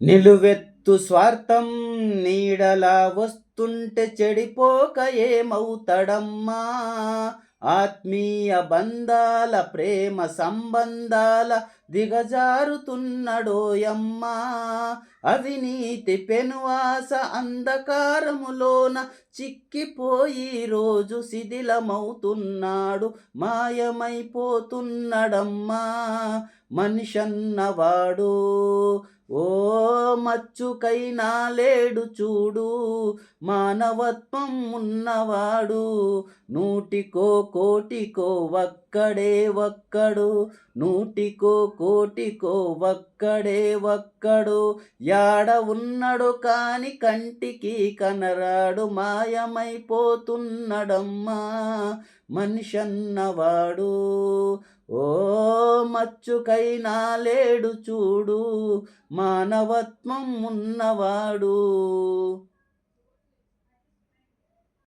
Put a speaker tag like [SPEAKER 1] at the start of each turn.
[SPEAKER 1] నిలువెత్తు స్వార్థం నీడలా వస్తుంటే చెడిపోక ఏమవుతాడమ్మా. ఆత్మీయ బంధాల ప్రేమ సంబంధాల దిగజారుతున్నడోయమ్మా. అవినీతి పెనువాస అంధకారములోన చిక్కిపోయి రోజు శిథిలమవుతున్నాడు, మాయమైపోతున్నడమ్మా మనిషన్నవాడు. ఓ మచ్చుకైనా లేడు చూడు, మానవత్వం ఉన్నవాడు. నూటికో కోటికో ఒక్కడే ఒక్కడు, నూటికో కోటికో ఒక్కడే ఒక్కడు. యాడ ఉన్నడు కాని కంటికి కనరాడు, మాయమైపోతున్నడమ్మా మనిషన్నవాడు. ఓ మచ్చుకైనా లేడు చూడు, మానవత్వం ఉన్నవాడు.